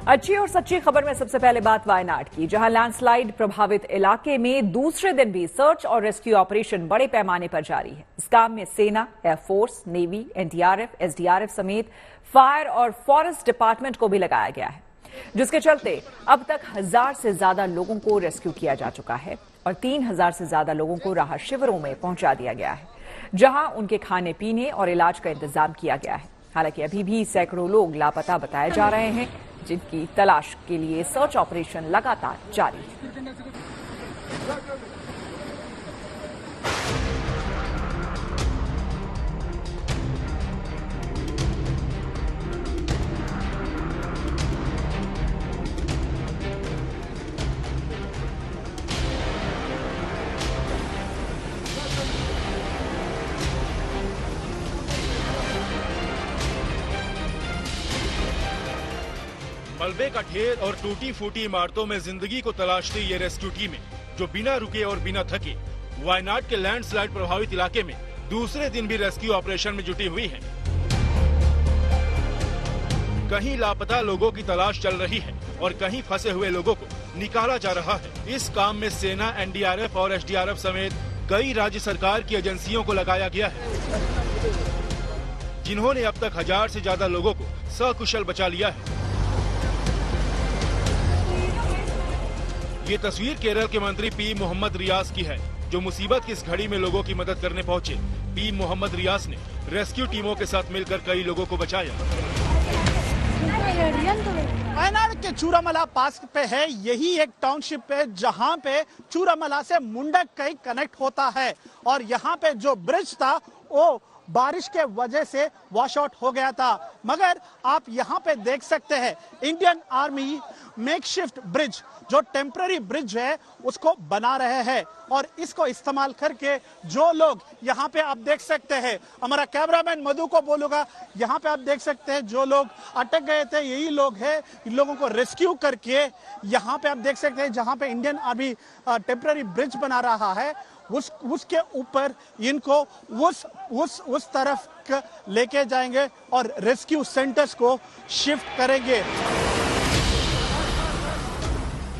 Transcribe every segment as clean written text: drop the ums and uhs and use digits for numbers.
अच्छी और सच्ची खबर में सबसे पहले बात वायनाड की, जहां लैंडस्लाइड प्रभावित इलाके में दूसरे दिन भी सर्च और रेस्क्यू ऑपरेशन बड़े पैमाने पर जारी है। इस काम में सेना, एयरफोर्स, नेवी, एनडीआरएफ, एसडीआरएफ समेत फायर और फॉरेस्ट डिपार्टमेंट को भी लगाया गया है, जिसके चलते अब तक 1000 से ज्यादा लोगों को रेस्क्यू किया जा चुका है और 3000 से ज्यादा लोगों को राहत शिविरों में पहुंचा दिया गया है, जहां उनके खाने पीने और इलाज का इंतजाम किया गया है। हालांकि अभी भी सैकड़ों लोग लापता बताए जा रहे हैं, जिनकी तलाश के लिए सर्च ऑपरेशन लगातार जारी है। मलबे का ढेर और टूटी फूटी इमारतों में जिंदगी को तलाशती ये रेस्क्यू टीमें, जो बिना रुके और बिना थके वायनाड के लैंडस्लाइड प्रभावित इलाके में दूसरे दिन भी रेस्क्यू ऑपरेशन में जुटी हुई हैं। कहीं लापता लोगों की तलाश चल रही है और कहीं फंसे हुए लोगों को निकाला जा रहा है। इस काम में सेना, एनडीआरएफ और एसडीआरएफ समेत कई राज्य सरकार की एजेंसियों को लगाया गया है, जिन्होंने अब तक 1000 से ज्यादा लोगों को सकुशल बचा लिया है। ये तस्वीर केरल के मंत्री पी मोहम्मद रियाज की है, जो मुसीबत की इस घड़ी में लोगों की मदद करने पहुंचे। पी मोहम्मद रियाज ने रेस्क्यू टीमों के साथ मिलकर कई लोगों को बचाया। वायनाड के चूरामला पास पे है, यही एक टाउनशिप है जहां पे चूरामला से मुंडकई कनेक्ट होता है और यहाँ पे जो ब्रिज था वो बारिश के वजह से वॉश आउट हो गया था। मगर आप यहाँ पे देख सकते हैं इंडियन आर्मी मेकशिफ्ट ब्रिज, जो टेम्पररी ब्रिज है, उसको बना रहे हैं और इसको इस्तेमाल करके जो लोग यहाँ पे आप देख सकते हैं, हमारा कैमरामैन मधु को बोलूंगा, यहाँ पे आप देख सकते हैं जो लोग अटक गए थे यही लोग हैं। इन लोगों को रेस्क्यू करके यहाँ पे आप देख सकते हैं जहाँ पे इंडियन आर्मी टेम्पररी ब्रिज बना रहा है, उसके ऊपर इनको उस तरफ लेके जाएंगे और रेस्क्यू सेंटर्स को शिफ्ट करेंगे।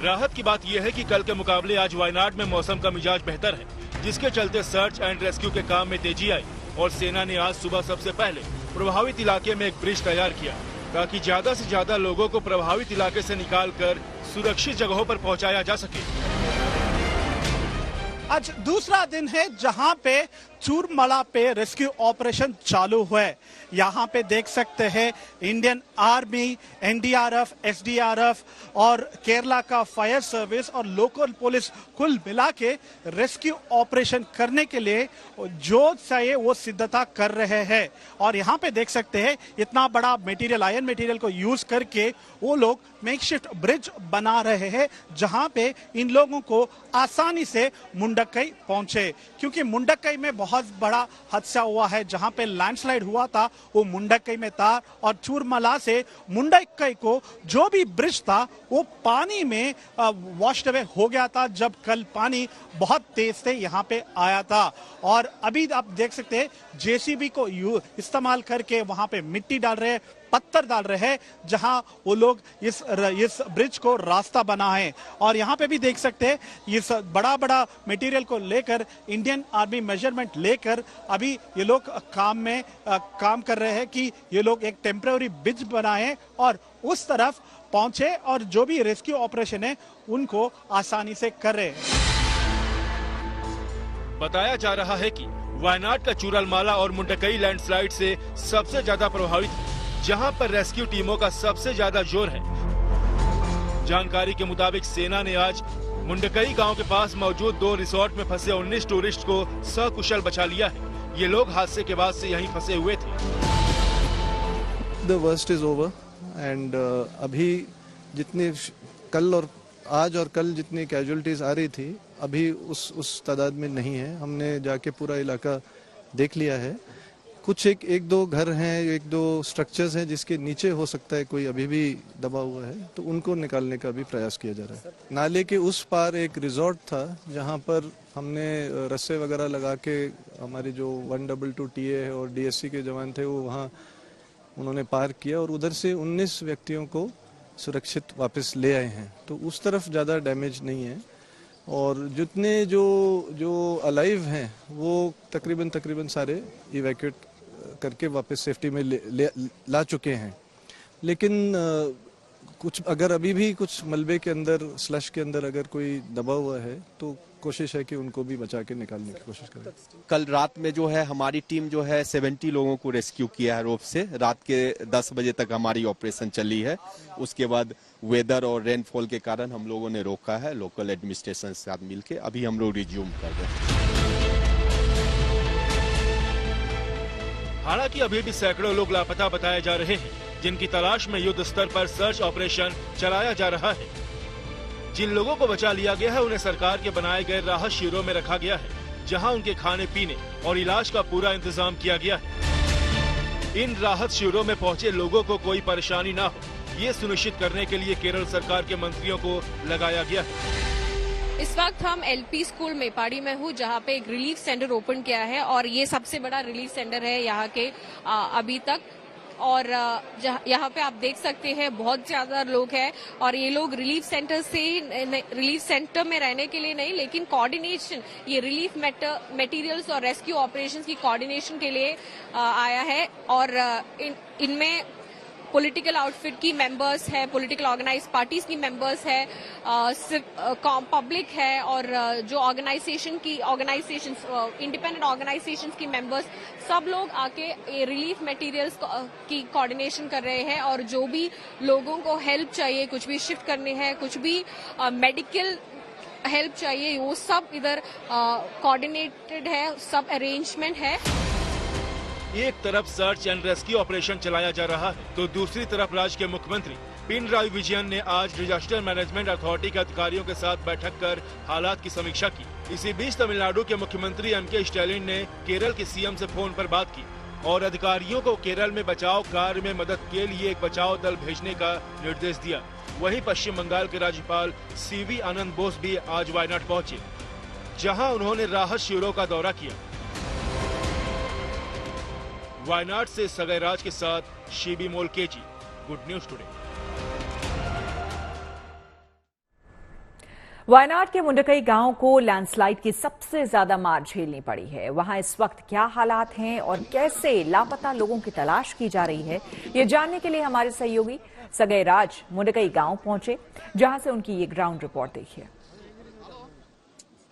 राहत की बात यह है कि कल के मुकाबले आज वायनाड में मौसम का मिजाज बेहतर है, जिसके चलते सर्च एंड रेस्क्यू के काम में तेजी आई और सेना ने आज सुबह सबसे पहले प्रभावित इलाके में एक ब्रिज तैयार किया, ताकि ज्यादा से ज्यादा लोगों को प्रभावित इलाके से निकालकर सुरक्षित जगहों पर पहुंचाया जा सके। आज दूसरा दिन है जहां पे चूरमला पे रेस्क्यू ऑपरेशन चालू हुआ है। यहाँ पे देख सकते हैं इंडियन आर्मी, एनडीआरएफ, एसडीआरएफ और केरला का फायर सर्विस और लोकल पुलिस कुल मिला के रेस्क्यू ऑपरेशन करने के लिए जो चाहिए वो सिद्धता कर रहे हैं। और यहाँ पे देख सकते हैं इतना बड़ा मटेरियल, आयरन मटेरियल को यूज करके वो लोग मेकशिफ्ट ब्रिज बना रहे हैं, जहाँ पे इन लोगों को आसानी से मुंडकई पहुंचे, क्योंकि मुंडकई में बहुत बड़ा हादसा हुआ है। जहां पे लैंडस्लाइड हुआ था वो मुंडकई में था और चूरमला से मुंडकई को जो भी ब्रिज था वो पानी में वॉश्ड अवे हो गया था, जब कल पानी बहुत तेज से यहाँ पे आया था। और अभी आप देख सकते हैं जेसीबी को इस्तेमाल करके वहां पे मिट्टी डाल रहे हैं, पत्थर डाल रहे हैं, जहां वो लोग इस ब्रिज को रास्ता बना है। और यहाँ पे भी देख सकते हैं इस बड़ा बड़ा मटेरियल को लेकर इंडियन आर्मी मेजरमेंट लेकर अभी ये लोग काम कर रहे हैं कि ये लोग एक टेम्पररी ब्रिज बनाए और उस तरफ पहुंचे और जो भी रेस्क्यू ऑपरेशन है उनको आसानी से कर रहे हैं। बताया जा रहा है कि वायनाड का चूरलमाला और मुंडकई लैंडस्लाइड से सबसे ज्यादा प्रभावित है, जहां पर रेस्क्यू टीमों का सबसे ज्यादा जोर है। जानकारी के मुताबिक सेना ने आज मुंडकई गांव के पास मौजूद 2 रिसोर्ट में फंसे 19 टूरिस्ट को सकुशल बचा लिया है। ये लोग हादसे के बाद से यहीं फंसे हुए थे। The worst is over and अभी जितनी कल और आज और कल जितनी कैजुअलिटीज आ रही थी अभी उस तादाद में नहीं है। हमने जाके पूरा इलाका देख लिया है। कुछ एक दो घर हैं, एक दो स्ट्रक्चर्स हैं जिसके नीचे हो सकता है कोई अभी भी दबा हुआ है, तो उनको निकालने का भी प्रयास किया जा रहा है। नाले के उस पार एक रिजॉर्ट था जहां पर हमने रस्से वगैरह लगा के हमारी जो 122 TA है और DSC के जवान थे वो वहाँ उन्होंने पार किया और उधर से 19 व्यक्तियों को सुरक्षित वापस ले आए हैं, तो उस तरफ ज़्यादा डैमेज नहीं है। और जितने जो अलाइव हैं वो तकरीबन सारे इवैक्यूएट करके वापस सेफ्टी में ला चुके हैं। लेकिन कुछ अगर अभी भी कुछ मलबे के अंदर, स्लश के अंदर अगर कोई दबा हुआ है तो कोशिश है कि उनको भी बचा के निकालने की कोशिश करें। कल रात में जो है हमारी टीम जो है 70 लोगों को रेस्क्यू किया है रोप से। रात के 10 बजे तक हमारी ऑपरेशन चली है। उसके बाद वेदर और रेनफॉल के कारण हम लोगों ने रोका है, लोकल एडमिनिस्ट्रेशन के साथ मिलके। अभी हम लोग रिज्यूम कर रहे हैं। हालांकि अभी भी सैकड़ों लोग लापता बताए जा रहे हैं, जिनकी तलाश में युद्ध स्तर पर सर्च ऑपरेशन चलाया जा रहा है। जिन लोगों को बचा लिया गया है उन्हें सरकार के बनाए गए राहत शिविरों में रखा गया है, जहां उनके खाने पीने और इलाज का पूरा इंतजाम किया गया है। इन राहत शिविरों में पहुंचे लोगों को कोई परेशानी ना हो, ये सुनिश्चित करने के लिए केरल सरकार के मंत्रियों को लगाया गया है। इस वक्त हम एलपी स्कूल मेपाड़ी में हूँ, जहाँ पे एक रिलीफ सेंटर ओपन किया है और ये सबसे बड़ा रिलीफ सेंटर है यहाँ के अभी तक। और यहाँ पे आप देख सकते हैं बहुत ज्यादा लोग हैं और ये लोग रिलीफ सेंटर में रहने के लिए नहीं, लेकिन कोऑर्डिनेशन, ये रिलीफ मटेरियल्स और रेस्क्यू ऑपरेशंस की कोऑर्डिनेशन के लिए आया है। और इनमें पॉलिटिकल आउटफिट की मेंबर्स है, पॉलिटिकल ऑर्गेनाइज पार्टीज की मेंबर्स है, पब्लिक है और जो ऑर्गेनाइजेशन इंडिपेंडेंट ऑर्गेनाइजेशंस की मेंबर्स, सब लोग आके ये रिलीफ मटेरियल्स की कोऑर्डिनेशन कर रहे हैं। और जो भी लोगों को हेल्प चाहिए, कुछ भी शिफ्ट करने हैं, कुछ भी मेडिकल हेल्प चाहिए, वो सब इधर कोऑर्डिनेटेड है, सब अरेंजमेंट है। एक तरफ सर्च एंड रेस्क्यू ऑपरेशन चलाया जा रहा है, तो दूसरी तरफ राज्य के मुख्यमंत्री पिनराई विजयन ने आज डिजास्टर मैनेजमेंट अथॉरिटी के अधिकारियों के साथ बैठक कर हालात की समीक्षा की। इसी बीच तमिलनाडु के मुख्यमंत्री एम.के. स्टैलिन ने केरल के सीएम से फोन पर बात की और अधिकारियों को केरल में बचाव कार्य में मदद के लिए एक बचाव दल भेजने का निर्देश दिया। वहीं पश्चिम बंगाल के राज्यपाल सीवी आनंद बोस भी आज वायनाड पहुंचे, जहां उन्होंने राहत शिविरों का दौरा किया। वायनाड से सगय राज के साथ शिबी मोलकेजी, गुड न्यूज टुडे। वायनाड के मुंडकई गांव को लैंडस्लाइड की सबसे ज्यादा मार झेलनी पड़ी है। वहां इस वक्त क्या हालात हैं और कैसे लापता लोगों की तलाश की जा रही है, ये जानने के लिए हमारे सहयोगी सगय राज मुंडकई गांव पहुंचे, जहां से उनकी ये ग्राउंड रिपोर्ट देखिए।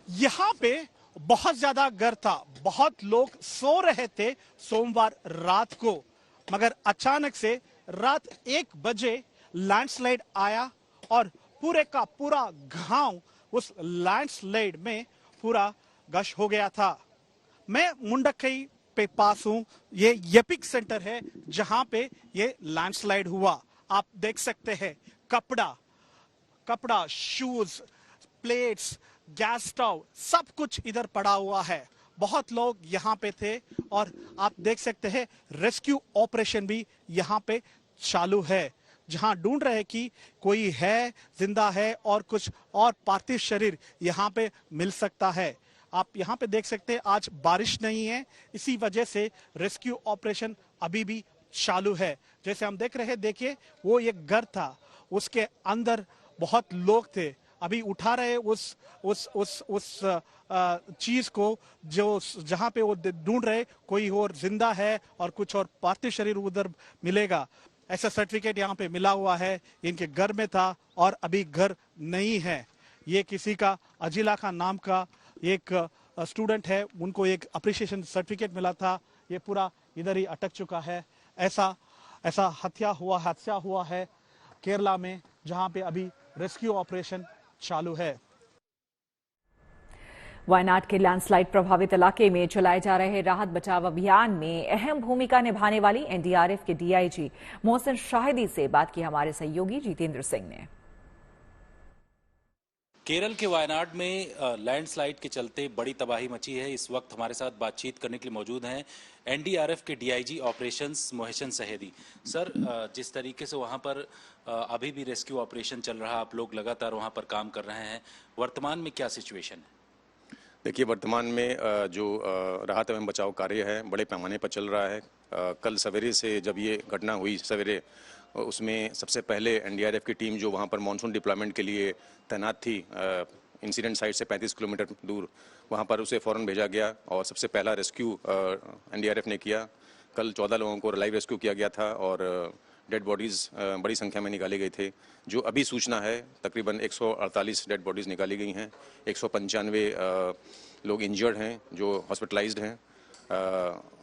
यहाँ पे बहुत ज्यादा गर्म था, बहुत लोग सो रहे थे सोमवार रात को, मगर अचानक से रात 1 बजे लैंडस्लाइड आया और पूरे का पूरा गांव उस लैंडस्लाइड में पूरा गश हो गया था। मैं मुंडकई पे पास हूं, ये एपिक सेंटर है जहां पे ये लैंडस्लाइड हुआ। आप देख सकते हैं कपड़ा, शूज, प्लेट्स, गैस स्टोव, सब कुछ इधर पड़ा हुआ है। बहुत लोग यहाँ पे थे और आप देख सकते हैं रेस्क्यू ऑपरेशन भी यहाँ पे चालू है, जहां ढूंढ रहे कि कोई है, जिंदा है और कुछ और पार्थिव शरीर यहाँ पे मिल सकता है। आप यहाँ पे देख सकते हैं आज बारिश नहीं है, इसी वजह से रेस्क्यू ऑपरेशन अभी भी चालू है। जैसे हम देख रहे हैं, देखिए वो एक घर था, उसके अंदर बहुत लोग थे। अभी उठा रहे उस चीज को जो जहां पे वो ढूंढ रहे कोई और जिंदा है और कुछ और पार्थिव शरीर उधर मिलेगा, ऐसा सर्टिफिकेट यहाँ पे मिला हुआ है। इनके घर में था और अभी घर नहीं है। ये किसी का अजिला का नाम का एक स्टूडेंट है, उनको एक अप्रिशिएशन सर्टिफिकेट मिला था। ये पूरा इधर ही अटक चुका है। ऐसा हादसा हुआ है केरला में, जहां पे अभी रेस्क्यू ऑपरेशन चालू है। वायनाड के लैंडस्लाइड प्रभावित इलाके में चलाए जा रहे राहत बचाव अभियान में अहम भूमिका निभाने वाली एनडीआरएफ के डीआईजी मोहसिन शाहिदी से बात की हमारे सहयोगी जितेंद्र सिंह ने। केरल के वायनाड में लैंडस्लाइड के चलते बड़ी तबाही मची है। इस वक्त हमारे साथ बातचीत करने के लिए मौजूद हैं एनडीआरएफ के DIG operations Mohsin Shahidi. Sir, जिस तरीके से वहां पर अभी भी रेस्क्यू ऑपरेशन चल रहा है, आप लोग लगातार वहां पर काम कर रहे हैं, वर्तमान में क्या सिचुएशन है? देखिए, वर्तमान में जो राहत एवं बचाव कार्य है बड़े पैमाने पर चल रहा है। कल सवेरे से जब ये घटना हुई सवेरे उसमें सबसे पहले एनडीआरएफ की टीम जो वहाँ पर मानसून डिप्लॉयमेंट के लिए तैनात थी इंसिडेंट साइट से 35 किलोमीटर दूर, वहाँ पर उसे फ़ौरन भेजा गया और सबसे पहला रेस्क्यू एनडीआरएफ ने किया। कल 14 लोगों को लाइव रेस्क्यू किया गया था और डेड बॉडीज़ बड़ी संख्या में निकाले गए थे। जो अभी सूचना है तकरीबन 148 डेड बॉडीज़ निकाली गई हैं, 195 लोग इंजर्ड हैं जो हॉस्पिटलाइज्ड हैं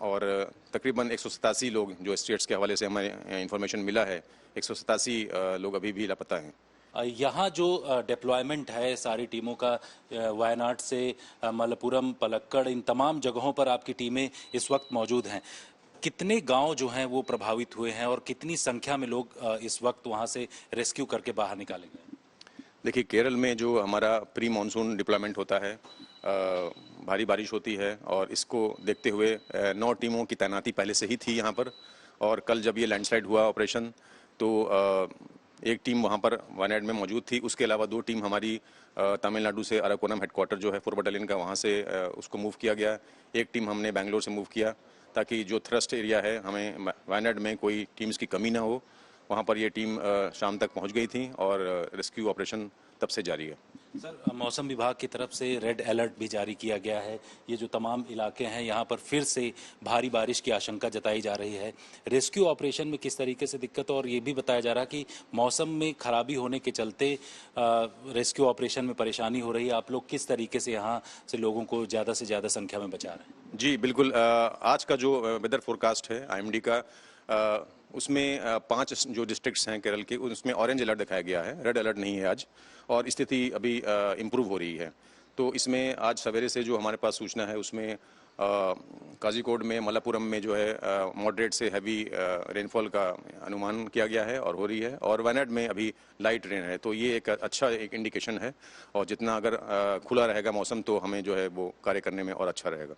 और तकरीबन 187 लोग जो स्टेट्स के हवाले से हमें इंफॉर्मेशन मिला है, 187 लोग अभी भी लापता हैं। यहाँ जो डिप्लॉयमेंट है सारी टीमों का, वायनाड से मलप्पुरम, पलक्कड़, इन तमाम जगहों पर आपकी टीमें इस वक्त मौजूद हैं। कितने गांव जो हैं वो प्रभावित हुए हैं और कितनी संख्या में लोग इस वक्त वहां से रेस्क्यू करके बाहर निकाले गए? देखिए, केरल में जो हमारा प्री मानसून डिप्लॉयमेंट होता है, भारी बारिश होती है और इसको देखते हुए 9 टीमों की तैनाती पहले से ही थी यहाँ पर। और कल जब ये लैंडस्लाइड हुआ ऑपरेशन तो एक टीम वहाँ पर वायनाड में मौजूद थी। उसके अलावा 2 टीम हमारी तमिलनाडु से अराकोनम हेडक्वार्टर जो है 4 बटालियन का, वहाँ से उसको मूव किया गया। एक टीम हमने बेंगलोर से मूव किया ताकि जो थ्रस्ट एरिया है, हमें वायनाड में कोई टीम्स की कमी ना हो। वहाँ पर ये टीम शाम तक पहुँच गई थी और रेस्क्यू ऑपरेशन तब से जारी है। सर, मौसम विभाग की तरफ से रेड अलर्ट भी जारी किया गया है। ये जो तमाम इलाके हैं यहाँ पर फिर से भारी बारिश की आशंका जताई जा रही है। रेस्क्यू ऑपरेशन में किस तरीके से दिक्कत, और ये भी बताया जा रहा है कि मौसम में खराबी होने के चलते रेस्क्यू ऑपरेशन में परेशानी हो रही है। आप लोग किस तरीके से यहाँ से लोगों को ज़्यादा से ज़्यादा संख्या में बचा रहे हैं? जी बिल्कुल, आज का जो वेदर फोरकास्ट है IMD का, उसमें 5 जो डिस्ट्रिक्ट्स हैं केरल के, उसमें ऑरेंज अलर्ट दिखाया गया है, रेड अलर्ट नहीं है आज, और स्थिति अभी इम्प्रूव हो रही है। तो इसमें आज सवेरे से जो हमारे पास सूचना है उसमें काजीकोड में, मलप्पुरम में जो है मॉडरेट से हैवी रेनफॉल का अनुमान किया गया है और हो रही है, और वायनाड में अभी लाइट रेन है। तो ये एक अच्छा इंडिकेशन है, और जितना अगर खुला रहेगा मौसम तो हमें जो है वो कार्य करने में और अच्छा रहेगा।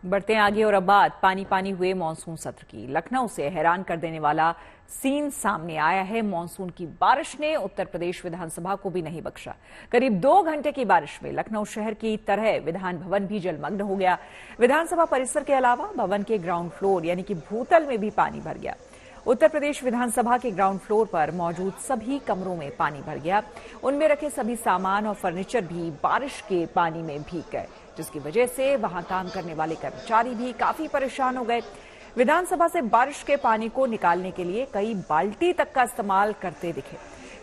बढ़ते हैं आगे और अब बात पानी पानी हुए मानसून सत्र की। लखनऊ से हैरान कर देने वाला सीन सामने आया है। मानसून की बारिश ने उत्तर प्रदेश विधानसभा को भी नहीं बख्शा। करीब 2 घंटे की बारिश में लखनऊ शहर की तरह विधान भवन भी जलमग्न हो गया। विधानसभा परिसर के अलावा भवन के ग्राउंड फ्लोर यानी कि भूतल में भी पानी भर गया। उत्तर प्रदेश विधानसभा के ग्राउंड फ्लोर पर मौजूद सभी कमरों में पानी भर गया। उनमें रखे सभी सामान और फर्नीचर भी बारिश के पानी में भीग गए, जिसकी वजह से वहां काम करने वाले कर्मचारी भी काफी परेशान हो गए। विधानसभा से बारिश के पानी को निकालने के लिए कई बाल्टी तक का इस्तेमाल करते दिखे।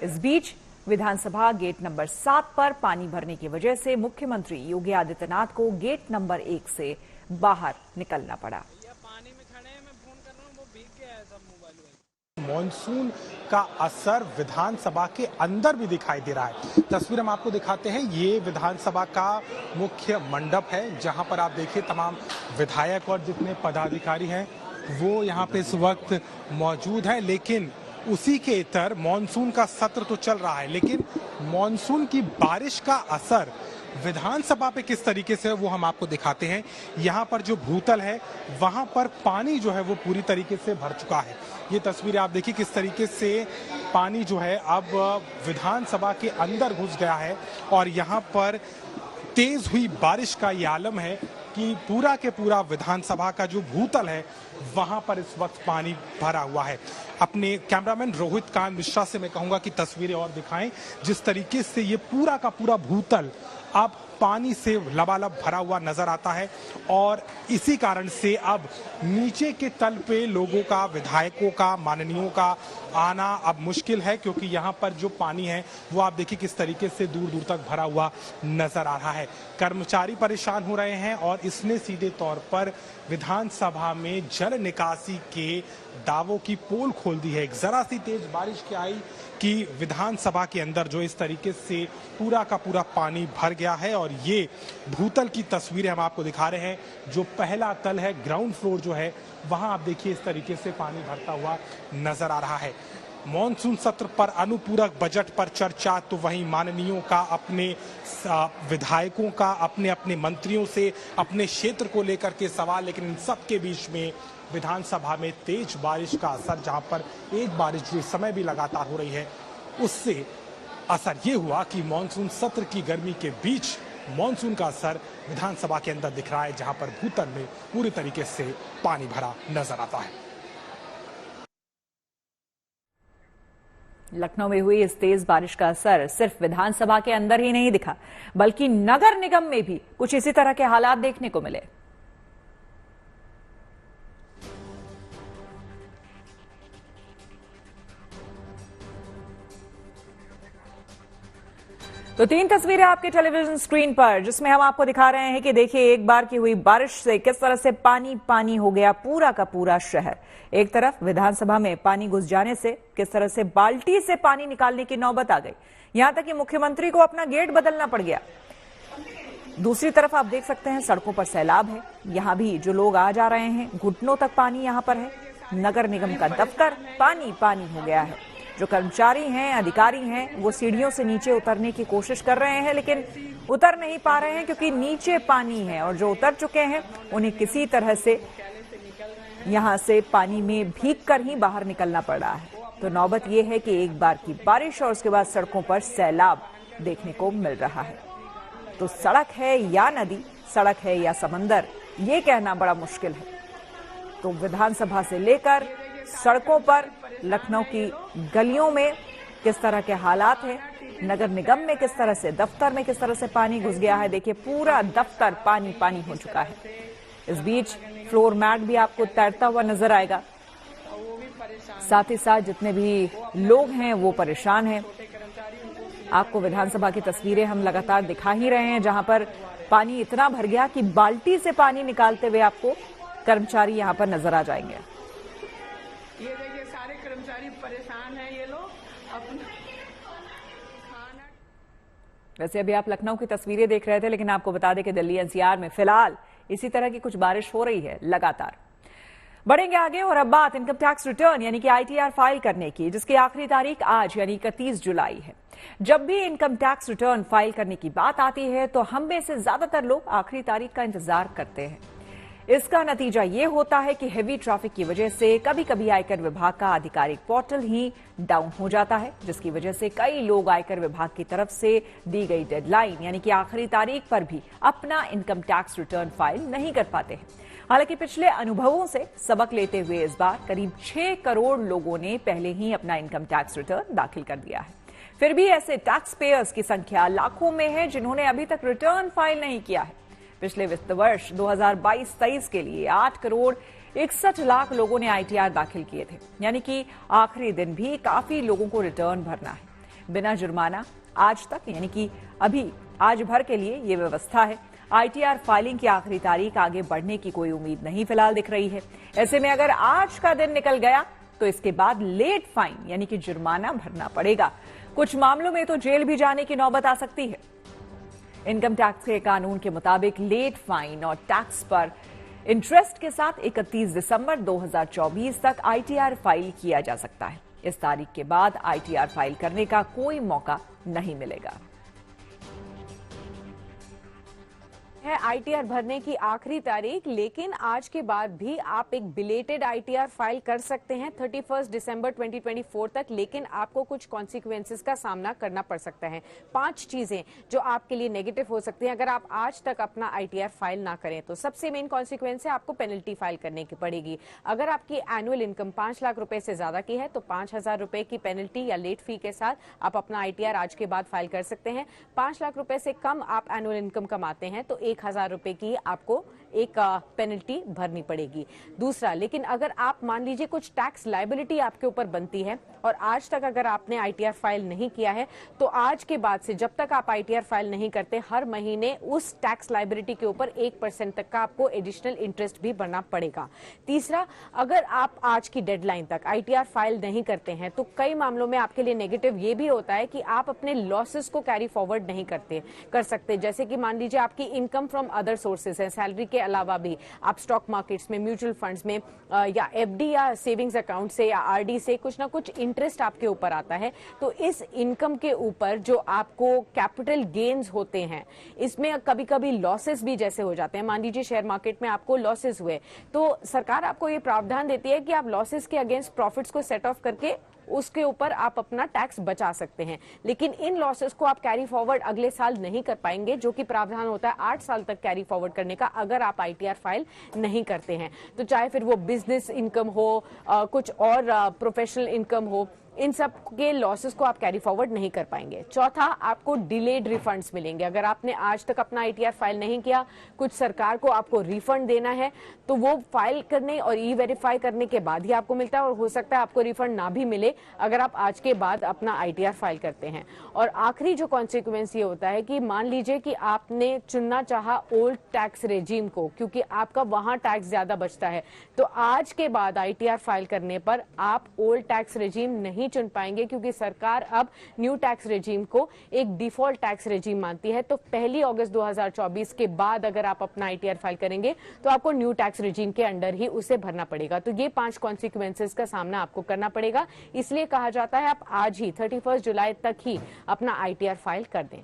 इस बीच विधानसभा गेट नंबर 7 पर पानी भरने की वजह से मुख्यमंत्री योगी आदित्यनाथ को गेट नंबर 1 से बाहर निकलना पड़ा। मॉनसून का असर विधानसभा के अंदर भी दिखाई दे रहा है। तस्वीर हम आपको दिखाते हैं। ये विधानसभा का मुख्य मंडप है, जहां पर आप देखिए तमाम विधायक और जितने पदाधिकारी हैं वो यहां पे इस वक्त मौजूद हैं। लेकिन उसी के इतर मॉनसून का सत्र तो चल रहा है, लेकिन मॉनसून की बारिश का असर विधानसभा पे किस तरीके से वो हम आपको दिखाते हैं। यहाँ पर जो भूतल है वहां पर पानी जो है वो पूरी तरीके से भर चुका है। ये तस्वीर आप देखिए किस तरीके से पानी जो है अब विधानसभा के अंदर घुस गया है, और यहाँ पर तेज हुई बारिश का ये आलम है कि पूरा के पूरा विधानसभा का जो भूतल है वहां पर इस वक्त पानी भरा हुआ है। अपने कैमरामैन रोहित कांत मिश्रा से मैं कहूंगा कि तस्वीरें और दिखाएं, जिस तरीके से ये पूरा का पूरा भूतल अब पानी से लबालब भरा हुआ नजर आता है, और इसी कारण से अब नीचे के तल पे लोगों का, विधायकों का, माननीयों का आना अब मुश्किल है, क्योंकि यहाँ पर जो पानी है वो आप देखिए किस तरीके से दूर दूर तक भरा हुआ नजर आ रहा है। कर्मचारी परेशान हो रहे हैं, और इसने सीधे तौर पर विधानसभा में जल निकासी के दावों की पोल खोल दी है। एक जरा सी तेज बारिश क्या आई कि विधानसभा के अंदर जो इस तरीके से पूरा का पूरा पानी भर गया है, और ये भूतल की तस्वीरें हम आपको दिखा रहे हैं। जो पहला तल है, ग्राउंड फ्लोर जो है, वहां आप देखिए इस तरीके से पानी भरता हुआ नजर आ रहा है। मॉनसून सत्र पर अनुपूरक बजट पर चर्चा, तो वहीं माननीयों का, अपने विधायकों का, अपने अपने मंत्रियों से अपने क्षेत्र को लेकर के सवाल, लेकिन इन सब के बीच में विधानसभा में तेज बारिश का असर, जहां पर एक बारिश जो समय भी लगातार हो रही है, उससे असर ये हुआ कि मॉनसून सत्र की गर्मी के बीच मॉनसून का असर विधानसभा के अंदर दिख रहा है, जहां पर भूतल में पूरी तरीके से पानी भरा नजर आता है। लखनऊ में हुई इस तेज बारिश का असर सिर्फ विधानसभा के अंदर ही नहीं दिखा, बल्कि नगर निगम में भी कुछ इसी तरह के हालात देखने को मिले। तो 3 तस्वीरें आपके टेलीविजन स्क्रीन पर, जिसमें हम आपको दिखा रहे हैं कि देखिए एक बार की हुई बारिश से किस तरह से पानी पानी हो गया पूरा का पूरा शहर। एक तरफ विधानसभा में पानी घुस जाने से किस तरह से बाल्टी से पानी निकालने की नौबत आ गई, यहां तक कि मुख्यमंत्री को अपना गेट बदलना पड़ गया। दूसरी तरफ आप देख सकते हैं सड़कों पर सैलाब है, यहां भी जो लोग आ जा रहे हैं घुटनों तक पानी यहां पर है। नगर निगम का दफ्तर पानी पानी हो गया है। जो कर्मचारी हैं, अधिकारी हैं, वो सीढ़ियों से नीचे उतरने की कोशिश कर रहे हैं, लेकिन उतर नहीं पा रहे हैं क्योंकि नीचे पानी है, और जो उतर चुके हैं उन्हें किसी तरह से यहां से पानी में भीग कर ही बाहर निकलना पड़ रहा है। तो नौबत यह है कि एक बार की बारिश और उसके बाद सड़कों पर सैलाब देखने को मिल रहा है। तो सड़क है या नदी, सड़क है या समंदर, ये कहना बड़ा मुश्किल है। तो विधानसभा से लेकर सड़कों पर, लखनऊ की गलियों में किस तरह के हालात हैं, नगर निगम में किस तरह से, दफ्तर में किस तरह से पानी घुस गया है। देखिए पूरा दफ्तर पानी पानी हो चुका है। इस बीच फ्लोर मैट भी आपको तैरता हुआ नजर आएगा। साथ ही साथ जितने भी लोग हैं वो परेशान हैं। आपको विधानसभा की तस्वीरें हम लगातार दिखा ही रहे हैं, जहां पर पानी इतना भर गया कि बाल्टी से पानी निकालते हुए आपको कर्मचारी यहां पर नजर आ जाएंगे। ये देखिए सारे कर्मचारी परेशान हैं, ये लोग अपना खाना। वैसे अभी आप लखनऊ की तस्वीरें देख रहे थे, लेकिन आपको बता दें कि दिल्ली एनसीआर में फिलहाल इसी तरह की कुछ बारिश हो रही है लगातार। बढ़ेंगे आगे और अब बात इनकम टैक्स रिटर्न यानी कि आईटीआर फाइल करने की, जिसकी आखिरी तारीख आज यानी 31 जुलाई है। जब भी इनकम टैक्स रिटर्न फाइल करने की बात आती है तो हम में से ज्यादातर लोग आखिरी तारीख का इंतजार करते हैं। इसका नतीजा ये होता है कि हेवी ट्रैफिक की वजह से कभी कभी आयकर विभाग का आधिकारिक पोर्टल ही डाउन हो जाता है, जिसकी वजह से कई लोग आयकर विभाग की तरफ से दी गई डेडलाइन यानी कि आखिरी तारीख पर भी अपना इनकम टैक्स रिटर्न फाइल नहीं कर पाते हैं। हालांकि पिछले अनुभवों से सबक लेते हुए इस बार करीब 6 करोड़ लोगों ने पहले ही अपना इनकम टैक्स रिटर्न दाखिल कर दिया है। फिर भी ऐसे टैक्स पेयर्स की संख्या लाखों में है जिन्होंने अभी तक रिटर्न फाइल नहीं किया है। पिछले वित्त वर्ष 2022-23 के लिए 8 करोड़ 61 लाख लोगों ने आईटीआर दाखिल किए थे, यानी कि आखिरी दिन भी काफी लोगों को रिटर्न भरना है बिना जुर्माना। आज तक यानी कि अभी आज भर के लिए ये व्यवस्था है। आईटीआर फाइलिंग की आखिरी तारीख आगे बढ़ने की कोई उम्मीद नहीं फिलहाल दिख रही है। ऐसे में अगर आज का दिन निकल गया तो इसके बाद लेट फाइन यानी कि जुर्माना भरना पड़ेगा। कुछ मामलों में तो जेल भी जाने की नौबत आ सकती है। इनकम टैक्स के कानून के मुताबिक लेट फाइन और टैक्स पर इंटरेस्ट के साथ 31 दिसंबर 2024 तक आईटीआर फाइल किया जा सकता है। इस तारीख के बाद आईटीआर फाइल करने का कोई मौका नहीं मिलेगा। है आईटीआर भरने की आखिरी तारीख, लेकिन आज के बाद भी आप एक बिलेटेड आईटीआर फाइल कर सकते हैं 31 दिसंबर 2024 तक, लेकिन आपको कुछ कॉन्सिक्वेंसेस का सामना करना पड़ सकता है। 5 चीजें जो आपके लिए नेगेटिव हो सकती हैं अगर आप आज तक अपना आईटीआर फाइल ना करें। तो सबसे मेन कॉन्सिक्वेंस है आपको पेनल्टी फाइल करने की पड़ेगी। अगर आपकी एनुअल इनकम 5 लाख रुपए से ज्यादा की है तो 5,000 रुपए की पेनल्टी या लेट फी के साथ आप अपना आईटीआर आज के बाद फाइल कर सकते हैं। 5 लाख रुपए से कम आप एनुअल इनकम कमाते हैं तो 1,000 रुपए की आपको एक पेनल्टी भरनी पड़ेगी। दूसरा, लेकिन अगर आप मान लीजिए कुछ टैक्स लायबिलिटी आपके ऊपर बनती है और आज तक अगर आपने आईटीआर फाइल नहीं किया है तो आज के बाद से जब तक आप आईटीआर फाइल नहीं करते हर महीने उस टैक्स लायबिलिटी के ऊपर 1% तक का आपको एडिशनल इंटरेस्ट भी भरना पड़ेगा। तीसरा, अगर आप आज की डेडलाइन तक आईटीआर फाइल नहीं करते हैं तो कई मामलों में आपके लिए नेगेटिव ये भी होता है कि आप अपने लॉसेस को कैरी फॉरवर्ड नहीं कर सकते। जैसे कि मान लीजिए आपकी इनकम फ्रॉम अदर सोर्सेज है, सैलरी के अलावा भी आप स्टॉक मार्केट्स में, म्यूचुअल फंड्स में या एफडी या सेविंग्स अकाउंट से या आरडी से कुछ ना कुछ इंटरेस्ट आपके ऊपर आता है। तो इस इनकम के ऊपर जो आपको कैपिटल गेन्स होते हैं इसमें कभी कभी लॉसेस भी जैसे हो जाते हैं। मान लीजिए शेयर मार्केट में आपको लॉसेस हुए तो सरकार आपको ये प्रावधान देती है कि आप लॉसेस के अगेंस्ट प्रॉफिट्स को सेट ऑफ करके उसके ऊपर आप अपना टैक्स बचा सकते हैं, लेकिन इन लॉसेस को आप कैरी फॉरवर्ड अगले साल नहीं कर पाएंगे, जो कि प्रावधान होता है 8 साल तक कैरी फॉरवर्ड करने का अगर आप आईटीआर फाइल नहीं करते हैं। तो चाहे फिर वो बिजनेस इनकम हो, कुछ और प्रोफेशनल इनकम हो, इन सब के लॉसेस को आप कैरी फॉरवर्ड नहीं कर पाएंगे। चौथा, आपको डिलेड रिफंड्स मिलेंगे। अगर आपने आज तक अपना ITR फाइल नहीं किया, कुछ सरकार को आपको रिफंड देना है, तो वो फाइल करने और ई-वेरीफाई करने के बाद ही आपको मिलता है, और हो सकता है आपको रिफंड ना भी मिले अगर आप आज के बाद अपना ITR फाइल करते हैं। और आखिरी जो कॉन्सिक्वेंस ये होता है कि मान लीजिए कि आपने चुनना चाहा ओल्ड टैक्स रेजिम को, क्योंकि आपका वहां टैक्स ज्यादा बचता है, तो आज के बाद ITR फाइल करने पर आप ओल्ड टैक्स रेजिम नहीं चुन पाएंगे, क्योंकि सरकार अब न्यू टैक्स रेजिम को एक डिफॉल्ट टैक्स रेजिम मानती है। तो 1 अगस्त 2024 के बाद अगर आप अपना ITR फाइल करेंगे तो आपको न्यू टैक्स रेजिम के अंडर ही उसे भरना पड़ेगा। तो ये 5 कॉन्सिक्वेंसेस का सामना आपको करना पड़ेगा। इसलिए कहा जाता है आप आज ही 31 जुलाई तक ही अपना ITR फाइल कर दें।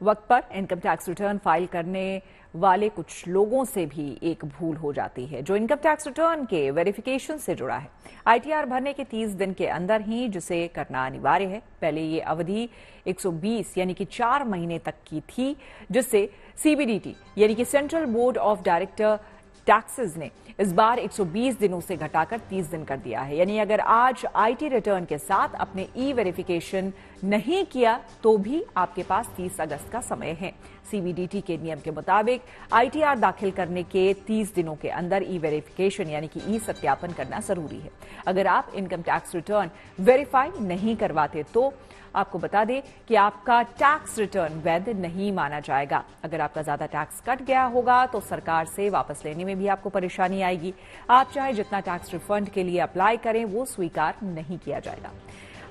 वक्त पर इनकम टैक्स रिटर्न फाइल करने वाले कुछ लोगों से भी एक भूल हो जाती है, जो इनकम टैक्स रिटर्न के वेरिफिकेशन से जुड़ा है। ITR भरने के 30 दिन के अंदर ही जिसे करना अनिवार्य है। पहले ये अवधि 120 यानी कि 4 महीने तक की थी, जिससे CBDT यानी कि central board of director taxes ने इस बार 120 दिनों से घटाकर 30 दिन कर दिया है। यानी अगर आज IT रिटर्न के साथ अपने ई-वेरिफिकेशन नहीं किया तो भी आपके पास 30 अगस्त का समय है। CBDT के नियम के मुताबिक ITR दाखिल करने के 30 दिनों के अंदर ई-वेरिफिकेशन यानी कि ई-सत्यापन करना जरूरी है। अगर आप इनकम टैक्स रिटर्न वेरीफाई नहीं करवाते तो आपको बता दें कि आपका टैक्स रिटर्न वैध नहीं माना जाएगा। अगर आपका ज्यादा टैक्स कट गया होगा तो सरकार से वापस लेने में भी आपको परेशानी आएगी। आप चाहे जितना टैक्स रिफंड के लिए अप्लाई करें, वो स्वीकार नहीं किया जाएगा।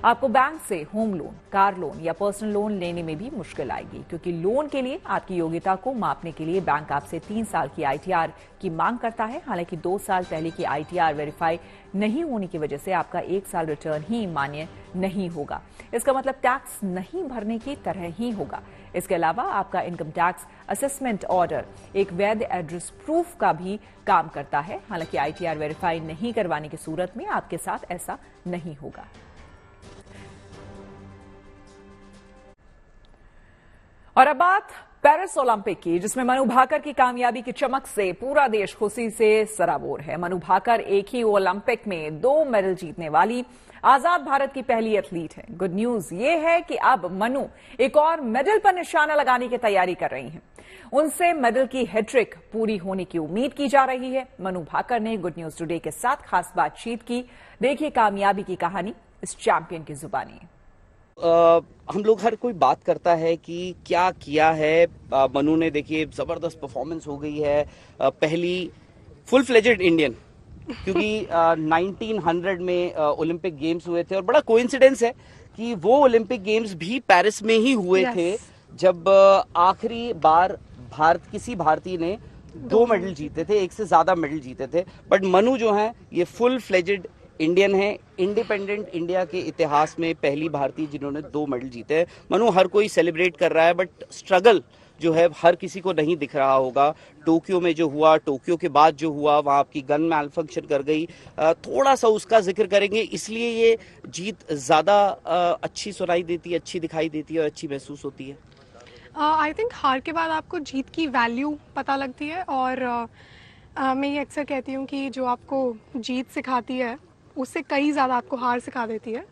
आपको बैंक से होम लोन, कार लोन या पर्सनल लोन लेने में भी मुश्किल आएगी, क्योंकि लोन के लिए आपकी योग्यता को मापने के लिए बैंक आपसे 3 साल की ITR की मांग करता है। हालांकि 2 साल पहले की ITR वेरीफाई नहीं होने की वजह से आपका 1 साल रिटर्न ही मान्य नहीं होगा। इसका मतलब टैक्स नहीं भरने की तरह ही होगा। इसके अलावा आपका इनकम टैक्स असेसमेंट ऑर्डर एक वैध एड्रेस प्रूफ का भी काम करता है। हालांकि ITR वेरीफाई नहीं करवाने की सूरत में आपके साथ ऐसा नहीं होगा। और अब बात पेरिस ओलंपिक की, जिसमें मनु भाकर की कामयाबी की चमक से पूरा देश खुशी से सराबोर है। मनु भाकर एक ही ओलंपिक में 2 मेडल जीतने वाली आजाद भारत की पहली एथलीट है। गुड न्यूज ये है कि अब मनु एक और मेडल पर निशाना लगाने की तैयारी कर रही हैं। उनसे मेडल की हैट्रिक पूरी होने की उम्मीद की जा रही है। मनु भाकर ने गुड न्यूज टुडे के साथ खास बातचीत की। देखिए कामयाबी की कहानी इस चैंपियन की जुबानी। हम लोग हर कोई बात करता है कि क्या किया है मनु ने। देखिए जबरदस्त परफॉर्मेंस हो गई है, पहली फुल फ्लेजेड इंडियन, क्योंकि 1900 में ओलंपिक गेम्स हुए थे और बड़ा कोइंसिडेंस है कि वो ओलंपिक गेम्स भी पेरिस में ही हुए थे जब आखिरी बार किसी भारतीय ने 2 मेडल जीते थे, एक से ज्यादा मेडल जीते थे। बट मनु जो है ये फुल फ्लेजेड इंडियन है। इंडिपेंडेंट इंडिया के इतिहास में पहली भारतीय जिन्होंने 2 मेडल जीते हैं। मनु हर कोई सेलिब्रेट कर रहा है, बट स्ट्रगल जो है हर किसी को नहीं दिख रहा होगा। टोक्यो में जो हुआ, टोक्यो के बाद जो हुआ, वहां आपकी गन मैल फंक्शन कर गई, थोड़ा सा उसका जिक्र करेंगे। इसलिए ये जीत ज्यादा अच्छी सुनाई देती है, अच्छी दिखाई देती है और अच्छी महसूस होती है। आई थिंक हार के बाद आपको जीत की वैल्यू पता लगती है, और मैं ये अक्सर कहती हूँ कि जो आपको जीत सिखाती है उससे कई ज़्यादा आपको हार सिखा देती है।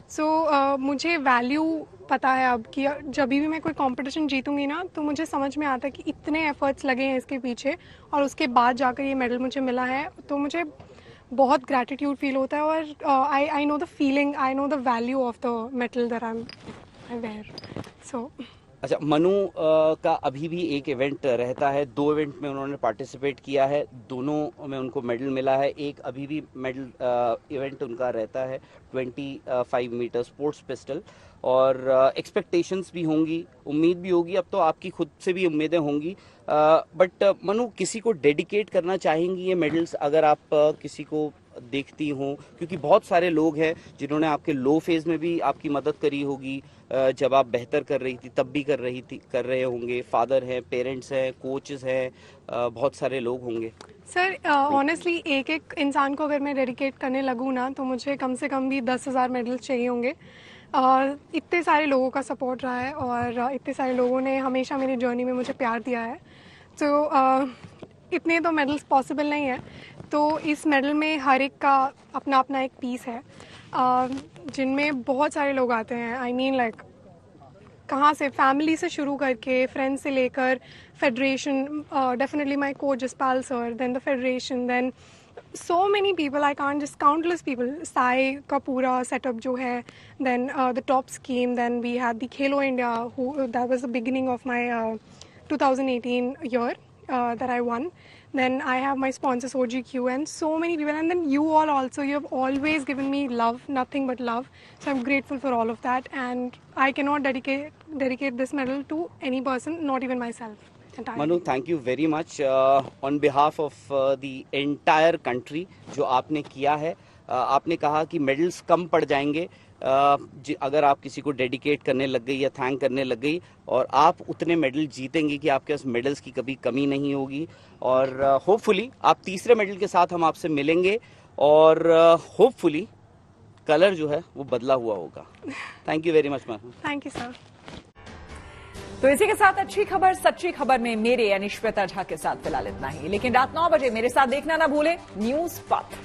सो मुझे वैल्यू पता है अब कि जब भी मैं कोई कंपटीशन जीतूंगी ना, तो मुझे समझ में आता है कि इतने एफर्ट्स लगे हैं इसके पीछे, और उसके बाद जाकर ये मेडल मुझे मिला है। तो मुझे बहुत ग्रैटिट्यूड फील होता है, और I know the feeling, I know the value of the medal that I wear. So अच्छा, मनु का अभी भी एक इवेंट रहता है, 2 इवेंट में उन्होंने पार्टिसिपेट किया है, दोनों में उनको मेडल मिला है। एक अभी भी मेडल इवेंट उनका रहता है 25 मीटर स्पोर्ट्स पिस्टल, और एक्सपेक्टेशंस भी होंगी, उम्मीद भी होगी, अब तो आपकी खुद से भी उम्मीदें होंगी। बट मनु किसी को डेडिकेट करना चाहेंगी ये मेडल्स, अगर आप किसी को देखती हों, क्योंकि बहुत सारे लोग हैं जिन्होंने आपके लो फेज में भी आपकी मदद करी होगी, जब आप बेहतर कर रही थी तब भी कर रहे होंगे। फादर हैं, पेरेंट्स हैं, कोचेस हैं, बहुत सारे लोग होंगे। सर ऑनेस्टली एक इंसान को अगर मैं डेडिकेट करने लगूँ ना, तो मुझे कम से कम भी 10,000 मेडल्स चाहिए होंगे। इतने सारे लोगों का सपोर्ट रहा है, और इतने सारे लोगों ने हमेशा मेरी जर्नी में मुझे प्यार दिया है। तो इतने तो मेडल्स पॉसिबल नहीं है। तो इस मेडल में हर एक का अपना अपना एक पीस है, जिनमें बहुत सारे लोग आते हैं। आई मीन लाइक कहाँ से, फैमिली से शुरू करके, फ्रेंड्स से लेकर federation, definitely my coach Jaspal sir, then the federation, then so many people, I can't just, countless people, SAI का पूरा सेटअप जो है, then the top scheme, then we had the Khelo India, who that was the beginning of my 2018 year that I won. Then I have my sponsors OGQ and so many people, and then you all also, you have always given me love, nothing but love, so I'm grateful for all of that, and I cannot dedicate this medal to any person, not even myself. Manu, thank you very much on behalf of the entire country जो आपने किया है। आपने कहा कि medals कम पड़ जाएंगे अगर आप किसी को डेडिकेट करने लग गई या थैंक करने लग गई, और आप उतने मेडल जीतेंगे कि आपके पास मेडल्स की कभी कमी नहीं होगी। और होपफुली आप तीसरे मेडल के साथ हम आपसे मिलेंगे, और होपफुली कलर जो है वो बदला हुआ होगा। Thank you very much ma'am. Thank you sir. तो इसी के साथ अच्छी खबर सच्ची खबर में मेरे यानी श्वेता झा के साथ फिलहाल इतना ही, लेकिन रात 9 बजे मेरे साथ देखना ना भूलें न्यूज पथ।